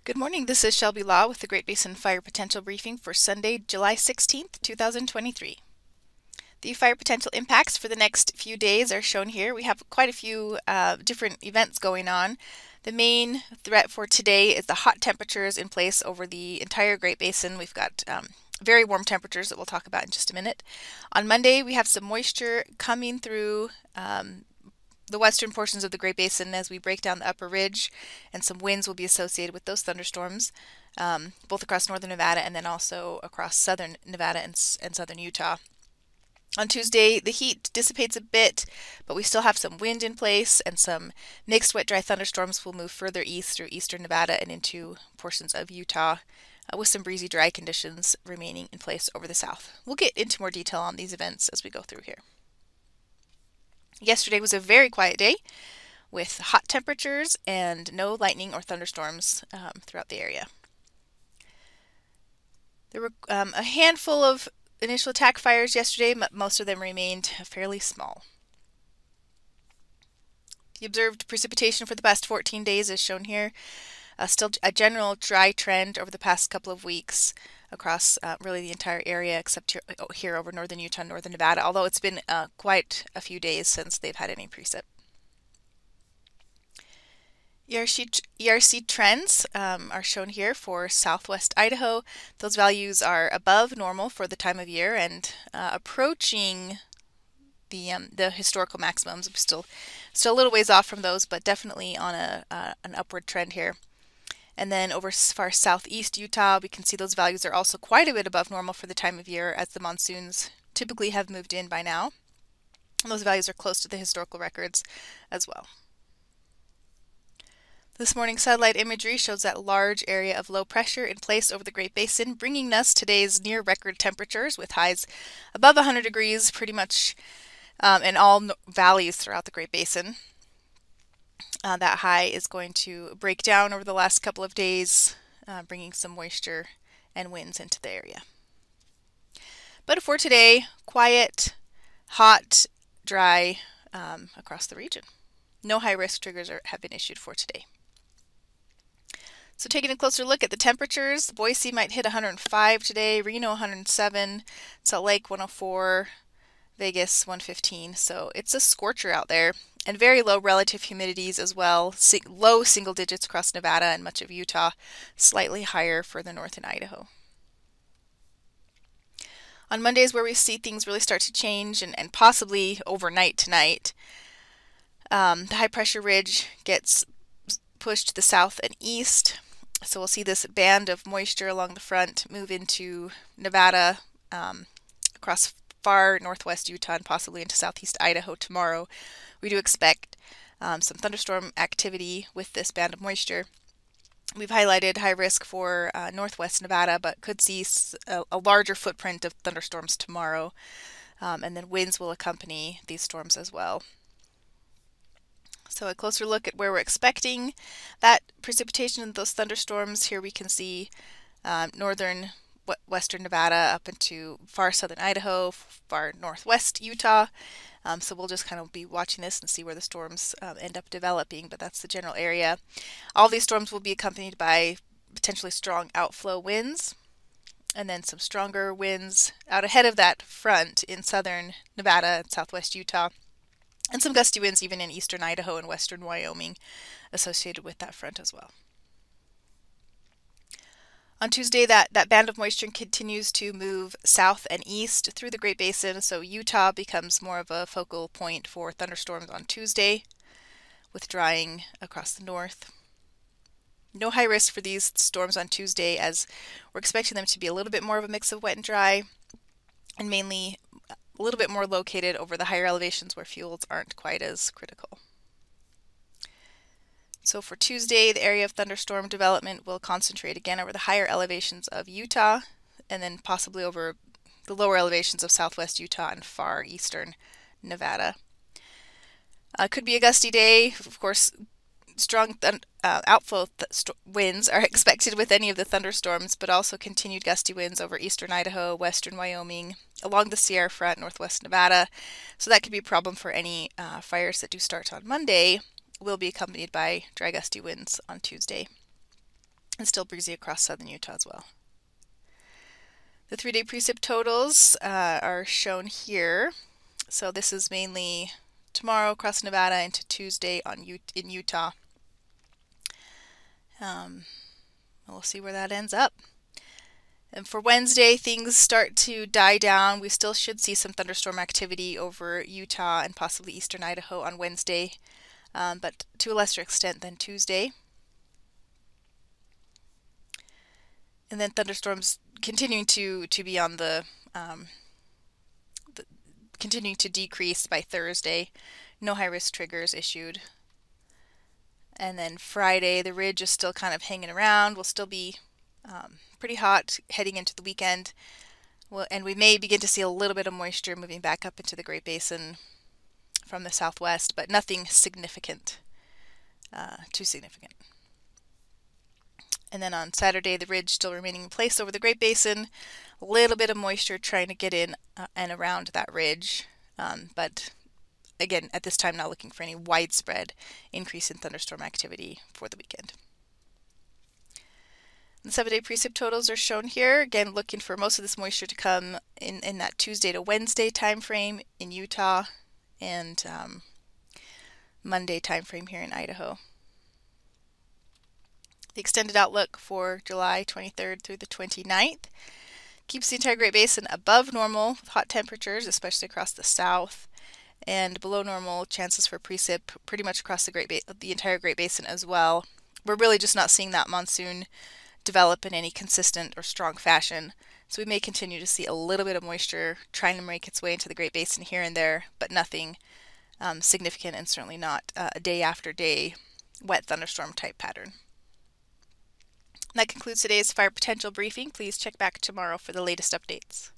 Good morning, this is Shelby Law with the Great Basin Fire Potential Briefing for Sunday, July 16th, 2023. The fire potential impacts for the next few days are shown here. We have quite a few different events going on. The main threat for today is the hot temperatures in place over the entire Great Basin. We've got very warm temperatures that we'll talk about in just a minute. On Monday, we have some moisture coming through the western portions of the Great Basin as we break down the upper ridge, and some winds will be associated with those thunderstorms, both across northern Nevada and then also across southern Nevada and southern Utah. On Tuesday, the heat dissipates a bit, but we still have some wind in place, and some mixed wet dry thunderstorms will move further east through eastern Nevada and into portions of Utah, with some breezy dry conditions remaining in place over the south. We'll get into more detail on these events as we go through here. Yesterday was a very quiet day with hot temperatures and no lightning or thunderstorms throughout the area. There were a handful of initial attack fires yesterday, but most of them remained fairly small. The observed precipitation for the past 14 days is shown here. Still a general dry trend over the past couple of weeks across really the entire area, except here over northern Utah and northern Nevada, although it's been quite a few days since they've had any precip. ERC trends are shown here for southwest Idaho. Those values are above normal for the time of year and approaching the historical maximums. We're still a little ways off from those, but definitely on an upward trend here. And then over as far as southeast Utah, we can see those values are also quite a bit above normal for the time of year, as the monsoons typically have moved in by now. And those values are close to the historical records as well. This morning's satellite imagery shows that large area of low pressure in place over the Great Basin, bringing us today's near record temperatures with highs above 100 degrees pretty much in all valleys throughout the Great Basin. That high is going to break down over the last couple of days, bringing some moisture and winds into the area. But for today, quiet, hot, dry across the region. No high-risk triggers have been issued for today. So taking a closer look at the temperatures, Boise might hit 105 today, Reno 107, Salt Lake 104, Vegas 115. So it's a scorcher out there, and very low relative humidities as well. Low single digits across Nevada and much of Utah, slightly higher further north in Idaho. On Mondays, where we see things really start to change and possibly overnight tonight, the high pressure ridge gets pushed to the south and east. So we'll see this band of moisture along the front move into Nevada, across far northwest Utah, and possibly into southeast Idaho tomorrow. We do expect some thunderstorm activity with this band of moisture. We've highlighted high risk for northwest Nevada, but could see a larger footprint of thunderstorms tomorrow, and then winds will accompany these storms as well. So a closer look at where we're expecting that precipitation and those thunderstorms. Here we can see northern western Nevada up into far southern Idaho, far northwest Utah. So we'll just kind of be watching this and see where the storms end up developing, but that's the general area. All these storms will be accompanied by potentially strong outflow winds, and then some stronger winds out ahead of that front in southern Nevada and southwest Utah, and some gusty winds even in eastern Idaho and western Wyoming associated with that front as well. On Tuesday, that band of moisture continues to move south and east through the Great Basin, so Utah becomes more of a focal point for thunderstorms on Tuesday, with drying across the north. No high risk for these storms on Tuesday, as we're expecting them to be a little bit more of a mix of wet and dry, and mainly a little bit more located over the higher elevations where fuels aren't quite as critical. So for Tuesday, the area of thunderstorm development will concentrate again over the higher elevations of Utah, and then possibly over the lower elevations of southwest Utah and far eastern Nevada. Could be a gusty day. Of course, strong outflow winds are expected with any of the thunderstorms, but also continued gusty winds over eastern Idaho, western Wyoming, along the Sierra Front, northwest Nevada. So that could be a problem for any fires that do start on Monday. Will be accompanied by dry gusty winds on Tuesday. and still breezy across southern Utah as well. The 3-day precip totals are shown here. So this is mainly tomorrow across Nevada into Tuesday in Utah. We'll see where that ends up. And for Wednesday, things start to die down. We still should see some thunderstorm activity over Utah and possibly eastern Idaho on Wednesday, but to a lesser extent than Tuesday. And then thunderstorms continuing to be on continuing to decrease by Thursday. No high-risk triggers issued. And then Friday, the ridge is still kind of hanging around. We'll still be pretty hot heading into the weekend. And we may begin to see a little bit of moisture moving back up into the Great Basin from the southwest, but nothing significant, too significant. And then on Saturday, the ridge still remaining in place over the Great Basin. A little bit of moisture trying to get in and around that ridge. But again, at this time, not looking for any widespread increase in thunderstorm activity for the weekend. The 7-day precip totals are shown here. Again, looking for most of this moisture to come in that Tuesday to Wednesday time frame in Utah and Monday time frame here in Idaho. The extended outlook for July 23rd through the 29th keeps the entire Great Basin above normal with hot temperatures, especially across the south, and below normal chances for precip pretty much across the entire Great Basin as well. We're really just not seeing that monsoon develop in any consistent or strong fashion, so we may continue to see a little bit of moisture trying to make its way into the Great Basin here and there, but nothing significant, and certainly not a day after day wet thunderstorm type pattern. That concludes today's fire potential briefing. Please check back tomorrow for the latest updates.